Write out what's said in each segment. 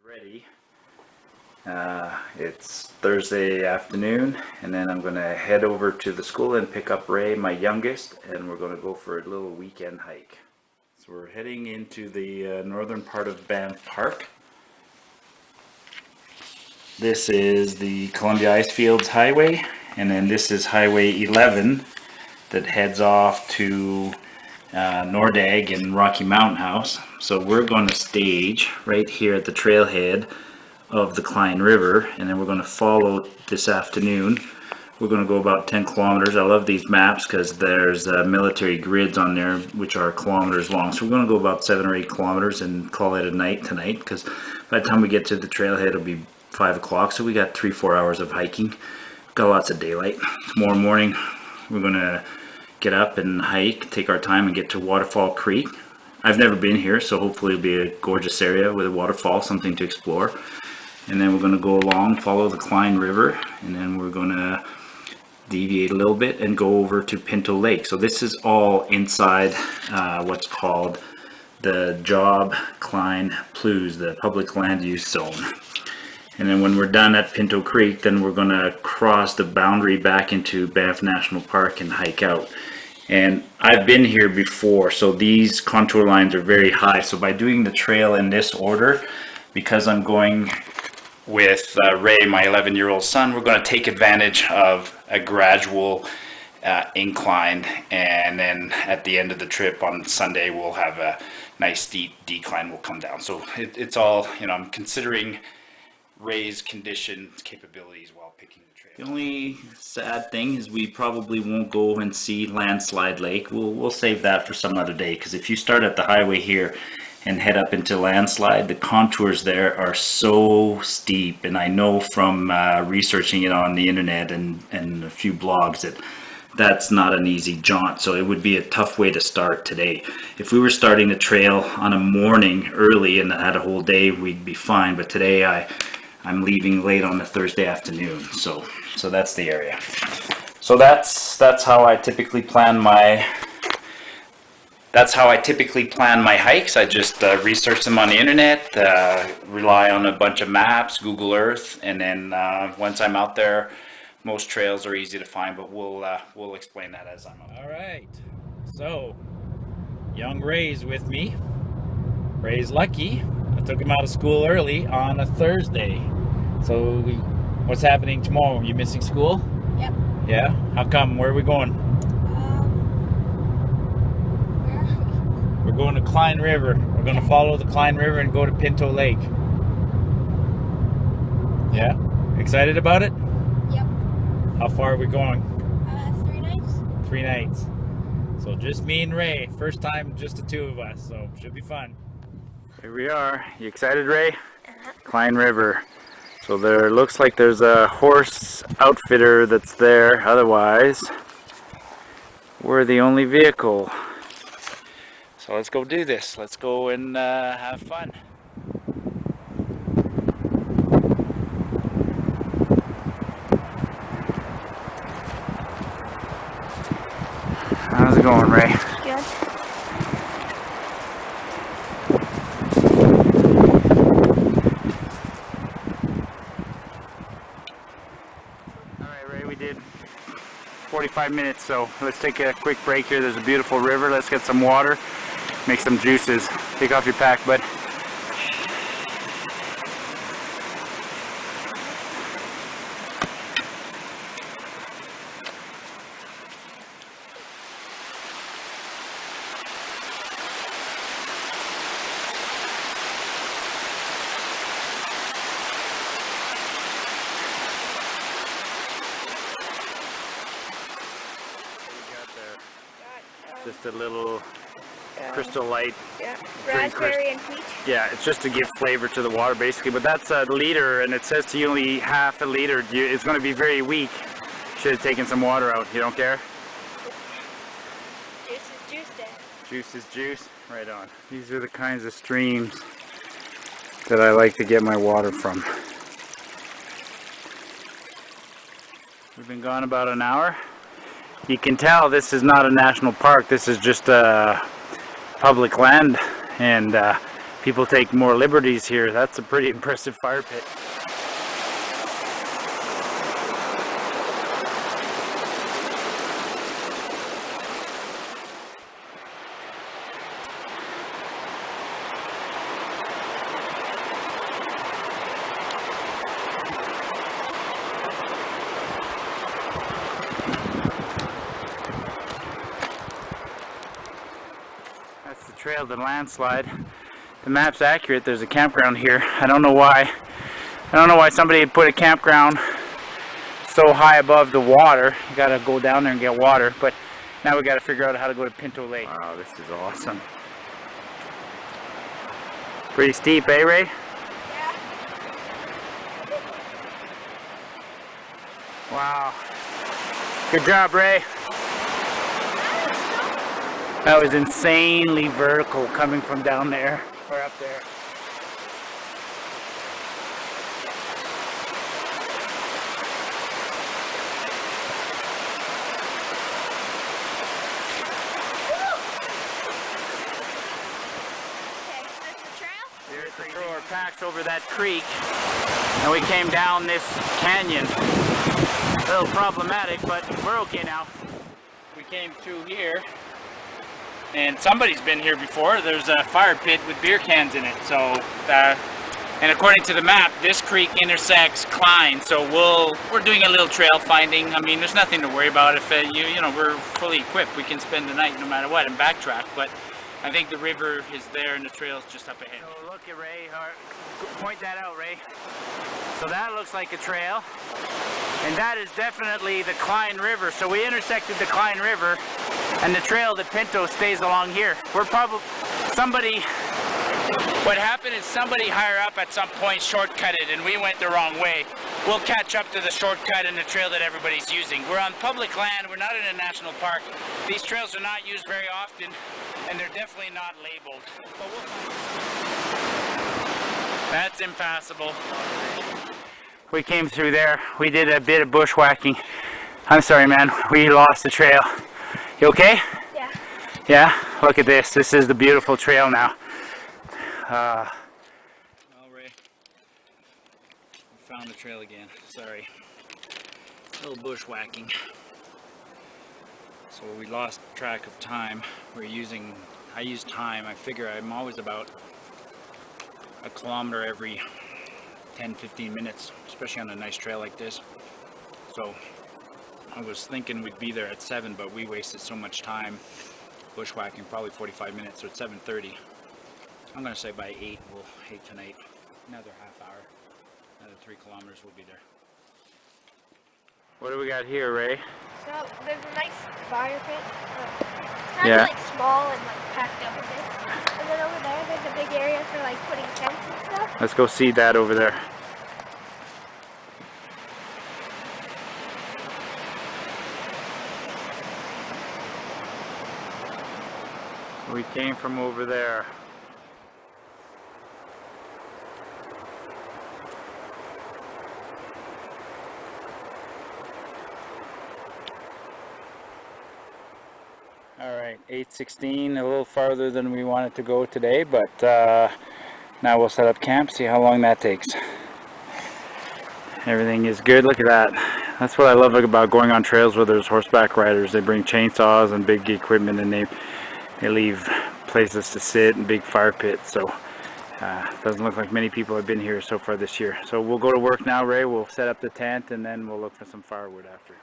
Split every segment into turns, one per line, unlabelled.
Ready. It's Thursday afternoon, and then I'm going to head over to the school and pick up Ray, my youngest, and we're going to go for a little weekend hike. So we're heading into the northern part of Banff Park. This is the Columbia Icefields Highway, and then this is Highway 11 that heads off to Nordag and Rocky Mountain House. So we're going to stage right here at the trailhead of the Cline River, and then we're going to follow this afternoon. We're going to go about 10 kilometers. I love these maps because there's military grids on there which are kilometers long. So we're going to go about 7 or 8 kilometers and call it a night tonight, because by the time we get to the trailhead it'll be 5 o'clock. So we got 3-4 hours of hiking. Got lots of daylight. Tomorrow morning we're going to get up and hike, take our time, and get to Waterfall Creek. I've never been here, so hopefully it'll be a gorgeous area with a waterfall, something to explore. And then we're going to go along, follow the Cline River, and then we're going to deviate a little bit and go over to Pinto Lake. So this is all inside what's called the Job Cline PLUZ, the public land use zone. And then when we're done at Pinto Creek, then we're going to cross the boundary back into Banff National Park and hike out. And I've been here before, so these contour lines are very high. So by doing the trail in this order, because I'm going with Ray, my 11-year-old son, we're going to take advantage of a gradual incline, and then at the end of the trip on Sunday we'll have a nice steep decline. We'll come down. So it's all, you know, I'm considering Ray's conditions, capabilities while picking the trail. The only sad thing is we probably won't go and see Landslide Lake. We'll save that for some other day, because if you start at the highway here and head up into Landslide, the contours there are so steep, and I know from researching it on the internet and a few blogs that that's not an easy jaunt. So it would be a tough way to start today. If we were starting the trail on a morning early and had a whole day, we'd be fine. But today I'm leaving late on a Thursday afternoon, so that's the area. So that's how I typically plan my hikes. I just research them on the internet, rely on a bunch of maps, Google Earth, and then once I'm out there, most trails are easy to find. But we'll explain that as I'm out there.
All right. So young Ray's with me. Ray's lucky. I took him out of school early on a Thursday. So what's happening tomorrow? You missing school?
Yep.
Yeah? How come? Where are we going?
Where are we?
We're going to Cline River. We're going to follow the Cline River and go to Pinto Lake. Yeah? Excited about it?
Yep.
How far are we going?
3 nights.
3 nights. So just me and Ray. First time, just the two of us. So should be fun.
Here we are. You excited, Ray? Cline River. So there looks like there's a horse outfitter that's there. Otherwise, we're the only vehicle. So let's go do this. Let's go and have fun. How's it going, Ray?
Good.
Alright, Ray, we did 45 minutes, so let's take a quick break here. There's a beautiful river. Let's get some water, make some juices. Take off your pack, bud. Just a little Crystal Light.
Yeah. Raspberry and peach.
Yeah, it's just to give flavor to the water basically, but that's a liter, and it says to you only half a liter. It's going to be very weak. Should have taken some water out. You don't care?
Juice is juice day.
Juice is juice. Right on. These are the kinds of streams that I like to get my water from. We've been gone about an hour. You can tell this is not a national park. This is just a public land, and People take more liberties here. That's a pretty impressive fire pit. That's the trail to Landslide. The map's accurate. There's a campground here. I don't know why. Somebody put a campground so high above the water. You gotta go down there and get water. But now we gotta figure out how to go to Pinto Lake. Wow, this is awesome. Pretty steep, eh, Ray?
Yeah.
Wow. Good job, Ray. That was insanely vertical coming from down there or up there.
Okay, that's the trail?
There's the throw our packs over that creek, and we came down this canyon. A little problematic, but we're okay now. We came through here, and somebody's been here before. There's a fire pit with beer cans in it. So, and according to the map, this creek intersects Cline. So we're doing a little trail finding. I mean, there's nothing to worry about. If you know, we're fully equipped, we can spend the night no matter what and backtrack. But I think the river is there and the trail's just up ahead. So look at Ray. Point that out, Ray. So that looks like a trail. And that is definitely the Cline River. So we intersected the Cline River, and the trail to Pinto stays along here. We're probably what happened is somebody higher up at some point shortcutted, and we went the wrong way. We'll catch up to the shortcut and the trail that everybody's using. We're on public land. We're not in a national park. These trails are not used very often, and they're definitely not labeled. But we'll find. That's impassable. We came through there. We did a bit of bushwhacking. I'm sorry, man. We lost the trail. You okay?
Yeah.
Yeah? Look at this. This is the beautiful trail now.
All right. We found the trail again. Sorry. A little bushwhacking. So we lost track of time. I use time. I figure I'm always about a kilometer every 10-15 minutes, especially on a nice trail like this. So I was thinking we'd be there at 7, but we wasted so much time bushwhacking, probably 45 minutes, so it's 7:30. I'm gonna say by 8 tonight, another half hour, another 3 kilometers we'll be there.
What do we got here, Ray?
So there's a nice fire pit. It's kind
Yeah.
of like small and like packed up a bit. And then over there, there's a big area for like putting tents and stuff.
Let's go see that over there. We came from over there. Alright, 8:16, a little farther than we wanted to go today, but now we'll set up camp, see how long that takes. Everything is good. Look at that. That's what I love about going on trails where there's horseback riders. They bring chainsaws and big equipment, and they leave places to sit and big fire pits. So doesn't look like many people have been here so far this year. So we'll go to work now, Ray. We'll set up the tent, and then we'll look for some firewood after.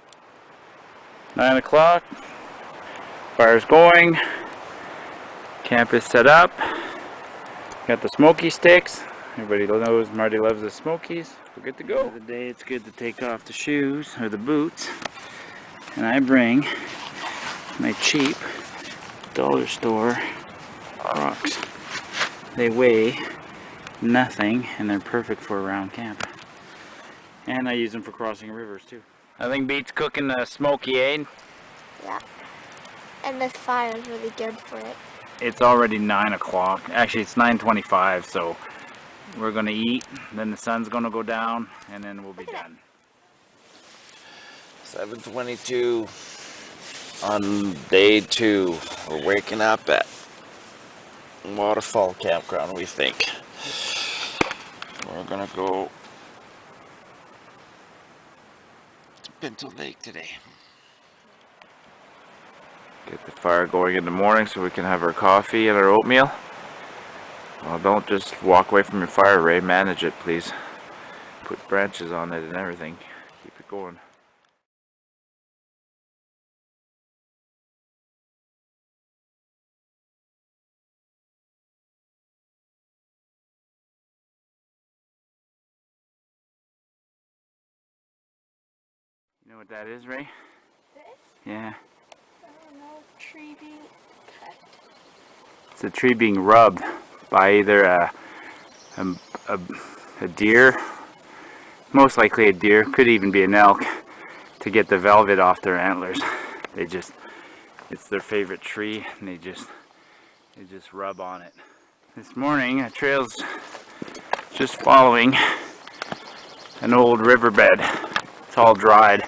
9 o'clock. Fire's going. Camp is set up. Got the smoky sticks. Everybody knows Marty loves the smokies. We're good to go. For the day, it's good to take off the shoes or the boots. And I bring my cheap dollar store Crocs. They weigh nothing and they're perfect for a round camp. And I use them for crossing rivers too. Nothing beats cooking the smoky, eh?
Yeah. And this fire is really good for it.
It's already 9 o'clock. Actually, it's 9:25, so we're gonna eat, then the sun's gonna go down, and then we'll be done.
7:22 on day 2. We're waking up at
waterfall campground, we think. We're gonna go to Pinto Lake today. Get the fire going in the morning so we can have our coffee and our oatmeal. Well, don't just walk away from your fire, Ray. Manage it, please. Put branches on it and everything. Keep it going. You know what that is, Ray?
This?
Yeah.
I don't know, tree being cut.
It's a tree being rubbed by either a deer, most likely a deer, could even be an elk, to get the velvet off their antlers. It's their favorite tree, and they just rub on it. This morning, a trail's just following an old riverbed. It's all dried,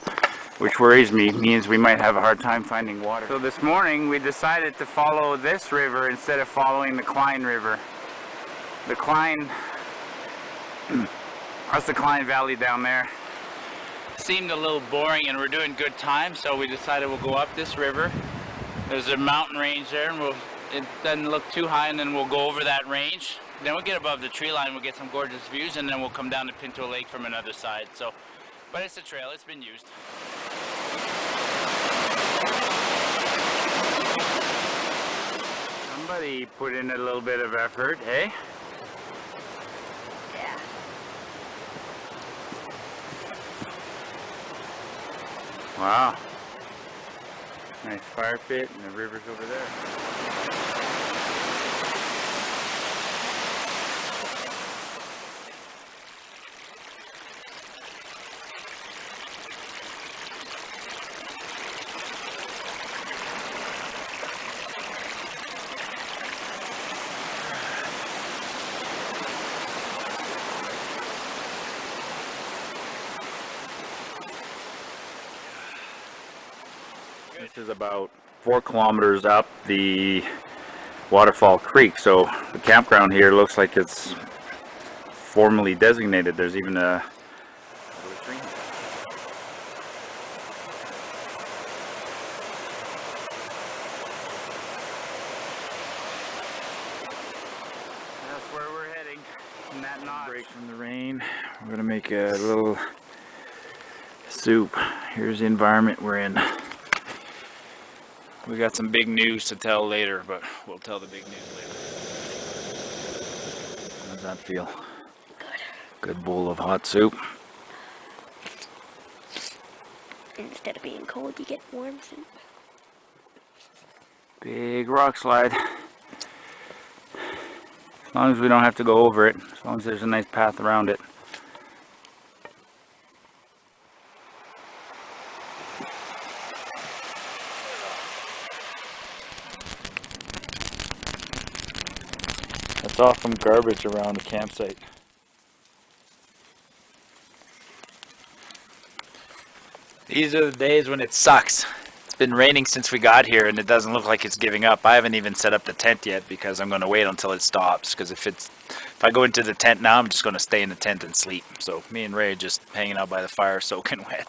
which worries me, means we might have a hard time finding water. So this morning we decided to follow this river instead of following the Cline River. The Cline, that's the Cline Valley down there. Seemed a little boring and we're doing good time, so we decided we'll go up this river. There's a mountain range there, and it doesn't look too high, and then we'll go over that range. Then we'll get above the tree line, we'll get some gorgeous views, and then we'll come down to Pinto Lake from another side. So, but it's a trail, it's been used. Somebody put in a little bit of effort, eh?
Yeah.
Wow. Nice fire pit, and the river's over there. This is about 4 kilometers up the Waterfall Creek, so the campground here looks like it's formally designated. There's even a little tree. That's where we're heading, in that notch. Break from the rain. We're gonna make a little soup. Here's the environment we're in. We got some big news to tell later, but we'll tell the big news later. How does that feel?
Good.
Good bowl of hot soup.
Instead of being cold, you get warm soup.
Big rock slide. As long as we don't have to go over it, as long as there's a nice path around it. That's off some garbage around the campsite. These are the days when it sucks. It's been raining since we got here and it doesn't look like it's giving up. I haven't even set up the tent yet because I'm going to wait until it stops, because if I go into the tent now, I'm just going to stay in the tent and sleep. So me and Ray are just hanging out by the fire soaking wet.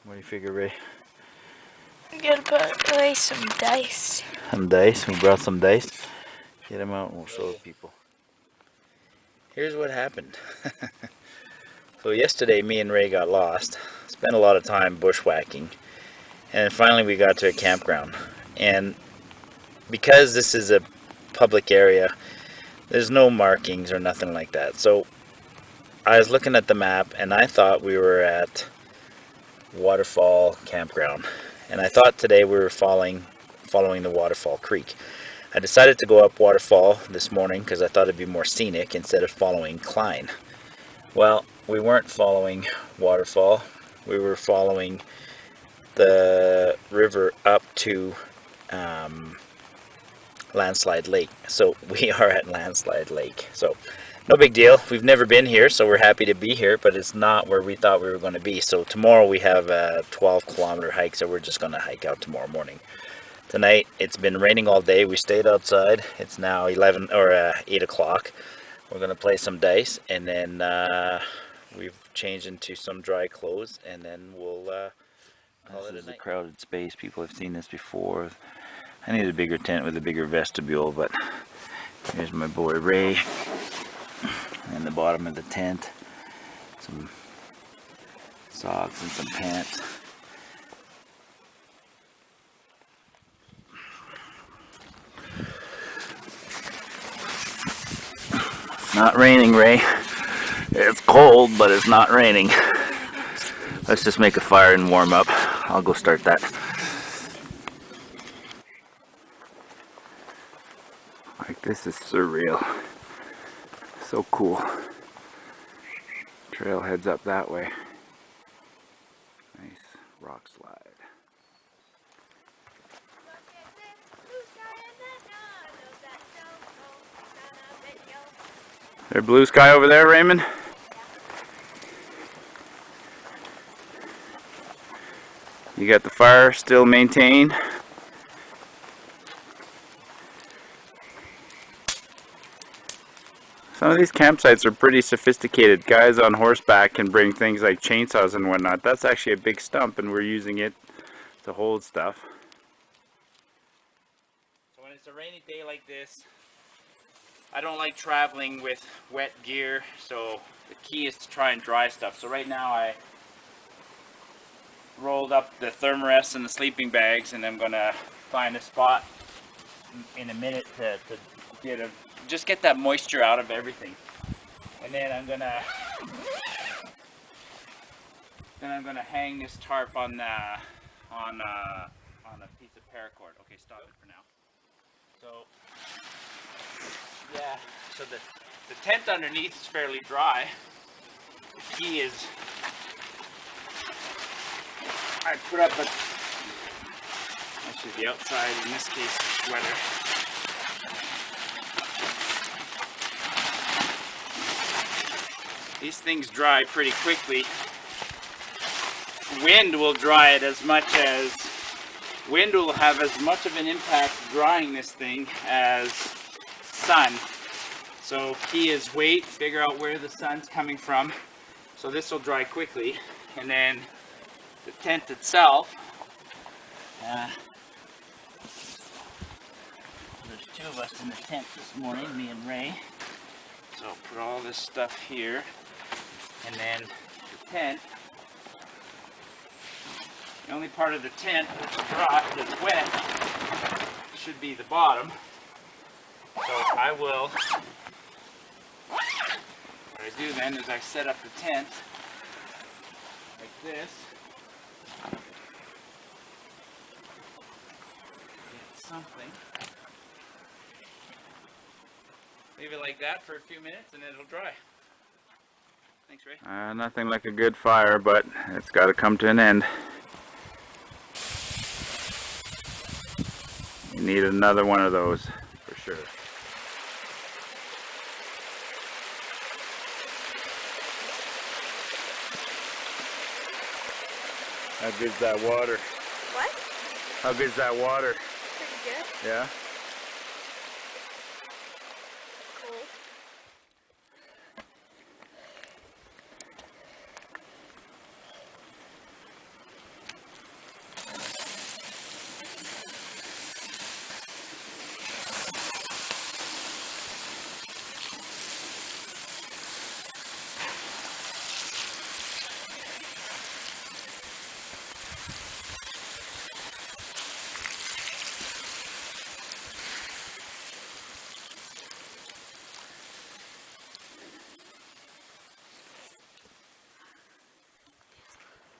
What do you figure, Ray?
I'm gonna put away some dice.
Some dice? We brought some dice. Get them out and we'll show the people. Here's what happened. So yesterday me and Ray got lost. Spent a lot of time bushwhacking. And finally we got to a campground. And because this is a public area, there's no markings or nothing like that. So I was looking at the map and I thought we were at Waterfall Campground, and I thought today we were following the Waterfall Creek. I decided to go up Waterfall this morning because I thought it'd be more scenic instead of following Cline. Well, we weren't following Waterfall, we were following the river up to Landslide Lake. So we are at Landslide Lake. So
no big deal. We've never been here, so we're happy to be here, but it's not where we thought we were going to be. So tomorrow we have a 12-kilometer hike, so we're just going to hike out tomorrow morning. Tonight, it's been raining all day. We stayed outside. It's now 8 o'clock. We're going to play some dice, and then we've changed into some dry clothes, and then we'll call it a night. This is a crowded space. People have seen this before. I need a bigger tent with a bigger vestibule, but here's my boy Ray. And the bottom of the tent, some socks and some pants. It's not raining, Ray. It's cold, but it's not raining. Let's just make a fire and warm up. I'll go start that. Like, this is surreal. So cool. Trail heads up that way. Nice rock slide. There blue sky over there, Raymond? You got the fire still maintained? Some of these campsites are pretty sophisticated. Guys on horseback can bring things like chainsaws and whatnot. That's actually a big stump, and we're using it to hold stuff. So when it's a rainy day like this, I don't like traveling with wet gear, so the key is to try and dry stuff. So right now I rolled up the thermarest and the sleeping bags, and I'm gonna find a spot in a minute to just get that moisture out of everything. And then I'm gonna hang this tarp on a piece of paracord. Okay, stop it for now. So yeah, so the tent underneath is fairly dry. The key is I put up actually the outside, in this case, is sweater. These things dry pretty quickly. Wind will dry it wind will have as much of an impact drying this thing as sun. So key is wait, figure out where the sun's coming from. So this will dry quickly. And then the tent itself, there's two of us in the tent this morning, me and Ray. So put all this stuff here, and then the tent, the only part of the tent that's dry, that's wet, should be the bottom. So I will, what I do then is I set up the tent like this. Get something. Leave it like that for a few minutes and it'll dry. Thanks, Ray. Nothing like a good fire, but it's got to come to an end. You need another one of those for sure. How good's that water?
What?
How good's that water?
Pretty good.
Yeah?
Cool.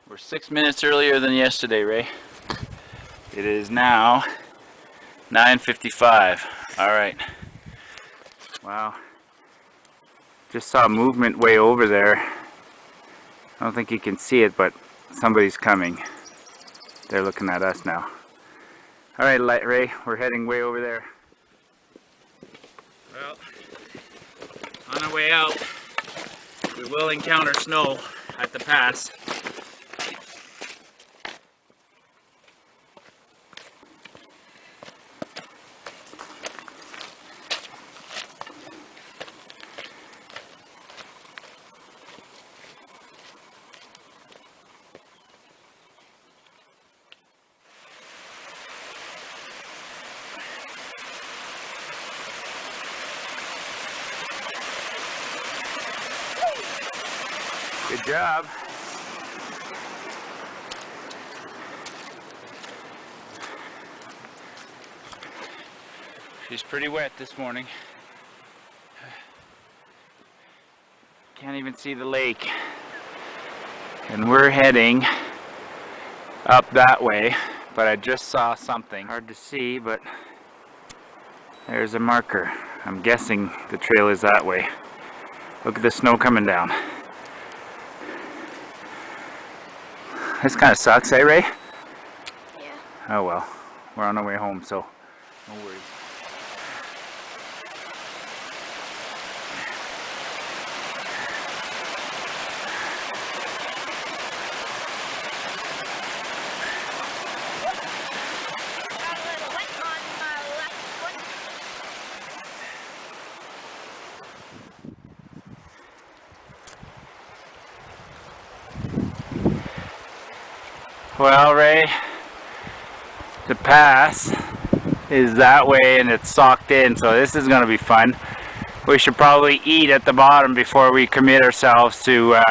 We're 6 minutes earlier than yesterday, Ray. It is now 9:55. All right. Wow. Just saw movement way over there. I don't think you can see it, but somebody's coming. They're looking at us now. All right, Ray, we're heading way over there. Well, on
the way out, we will encounter snow at the pass. Good job. She's pretty wet this morning. Can't even see the lake. And we're heading up that way, but I just saw something. Hard to see, but there's a marker. I'm guessing the trail is that way. Look at the snow coming down. This kind of sucks, eh, Ray?
Yeah.
Oh well, we're on our way home, so no worries.
Got a little wet on my left foot.
Well, Ray, the pass is that way and it's socked in, so this is going to be fun. We should probably eat at the bottom before we commit ourselves to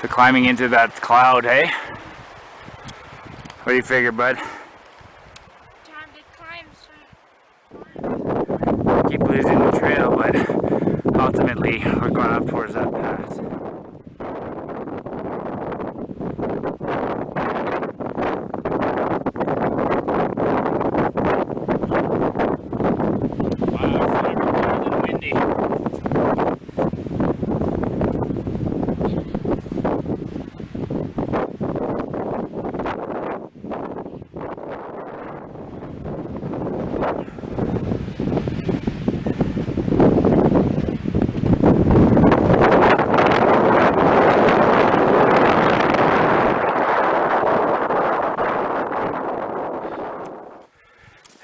climbing into that cloud, hey? What do you figure, bud?
Time to climb some.
Keep losing the trail, but ultimately we're going up towards that pass.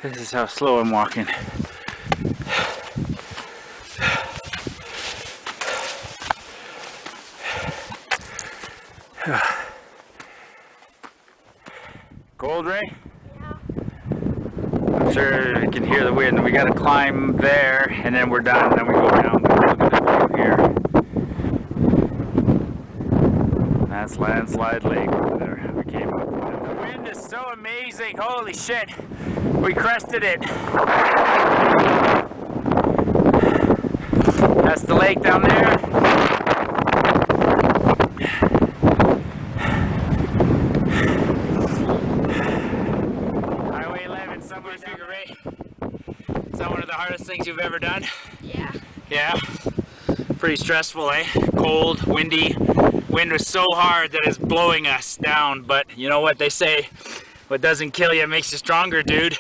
This is how slow I'm walking. Cold, Ray?
Yeah.
I'm sure you can hear the wind. We gotta climb there and then we're done, and then we go down. Look at the view here. That's Landslide Lake over there. We came up. The wind is so amazing. Holy shit. We crested it. That's the lake down there. Highway 11, somewhere Figure Eight. Is that one of the hardest things you've ever done?
Yeah.
Yeah? Pretty stressful, eh? Cold, windy. Wind was so hard that it's blowing us down, but you know what they say? What doesn't kill you makes you stronger, dude.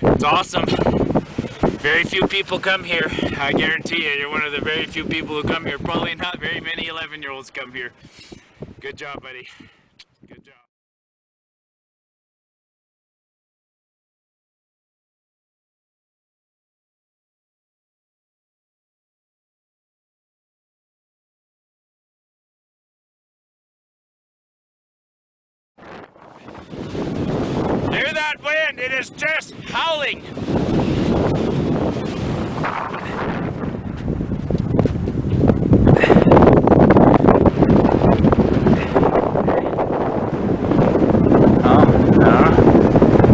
It's awesome. Very few people come here. I guarantee you, you're one of the very few people who come here. Probably not very many 11-year-olds come here. Good job, buddy. Good job. Hear that wind? It is just howling.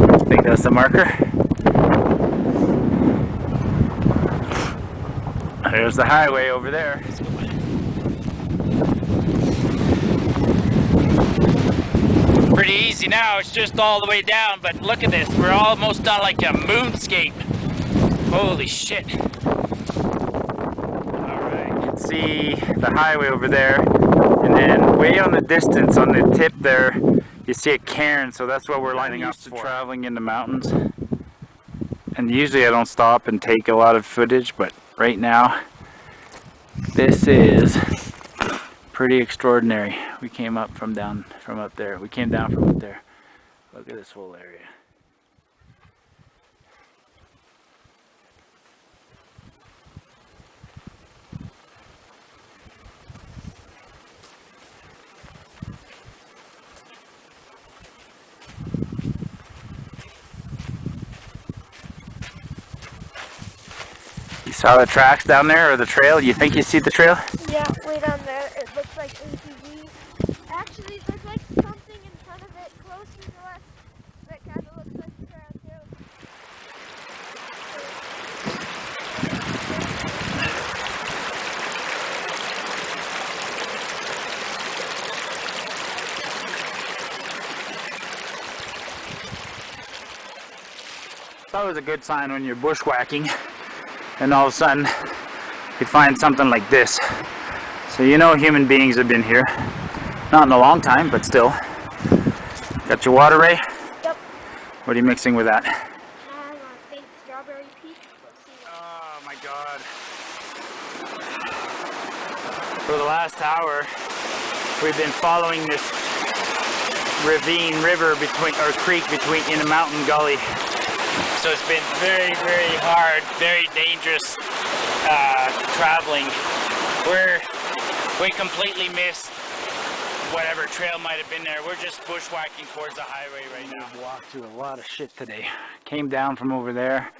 I think that's the marker. There's the highway over there. Pretty easy now, it's just all the way down, but look at this, we're almost on like a moonscape. Holy shit. Alright, you can see the highway over there, and then way on the distance on the tip there, you see a cairn, so that's what we're lining up for. Traveling in the mountains, and usually I don't stop and take a lot of footage, but right now
This is pretty extraordinary. We came up from up there. We came down from up there. Look at this whole area. You saw the tracks down there, or the trail? You think you see the trail?
Yeah, way down there. It looks like ATV. Actually, there's like something in front of it closer to us that kind of looks like a trail too.
It's always a good sign when you're bushwhacking and all of a sudden you find something like this. So you know human beings have been here. Not in a long time, but still. Got your water, Ray?
Yep.
What are you mixing with that?
I think strawberry peach.
Oh my god. For the last hour, we've been following this ravine river or creek in a mountain gully. So it's been very, very hard, very dangerous traveling. We completely missed whatever trail might have been there. We're just bushwhacking towards the highway right now. We've walked through a lot of shit today. Came down from over there.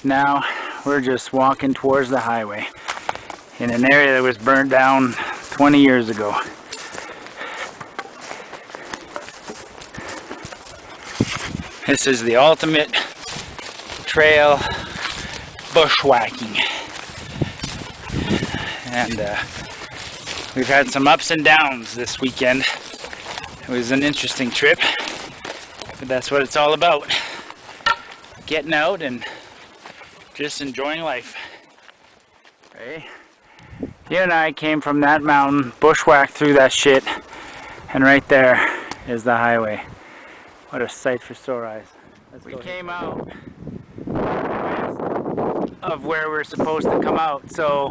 Now we're just walking towards the highway in an area that was burned down 20 years ago. This is the ultimate trail bushwhacking, and we've had some ups and downs this weekend. It was an interesting trip, but that's what it's all about, getting out and just enjoying life. Hey, you and I came from that mountain, bushwhacked through that shit, and right there is the highway. What a sight for sore eyes. We came out of where we're supposed to come out, so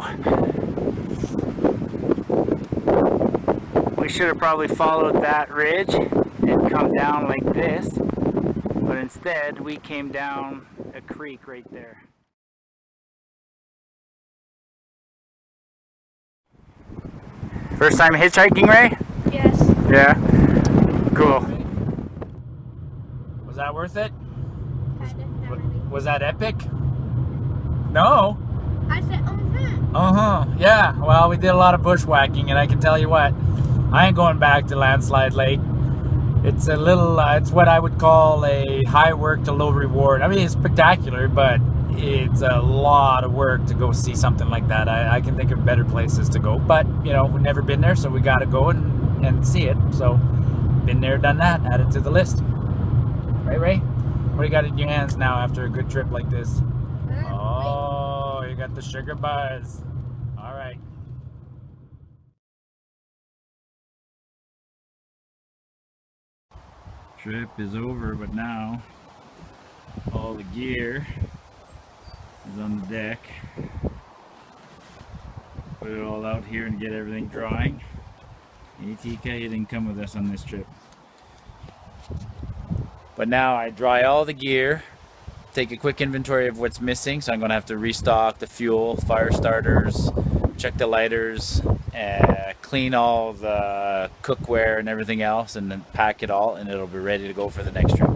we should have probably followed that ridge and come down like this, but instead we came down a creek right there. First time hitchhiking, Ray?
Yes.
Yeah? Cool.
Was that worth it?
Kind of. Not really.
Was that epic? No.
I said,
Yeah, well, we did a lot of bushwhacking, and I can tell you what, I ain't going back to Landslide Lake. It's a little, it's what I would call a high work to low reward. I mean, it's spectacular, but it's a lot of work to go see something like that. I can think of better places to go, but, you know, we've never been there, so we got to go and see it. So, been there, done that, add it to the list. Right, Ray? What do you got in your hands now after a good trip like this? Oh, you got the sugar buzz. All right. Trip is over, but now all the gear is on the deck. Put it all out here and get everything drying. ATK, you didn't come with us on this trip. But now I dry all the gear, take a quick inventory of what's missing, so I'm going to have to restock the fuel, fire starters, check the lighters, clean all the cookware and everything else, and then pack it all, and it'll be ready to go for the next trip.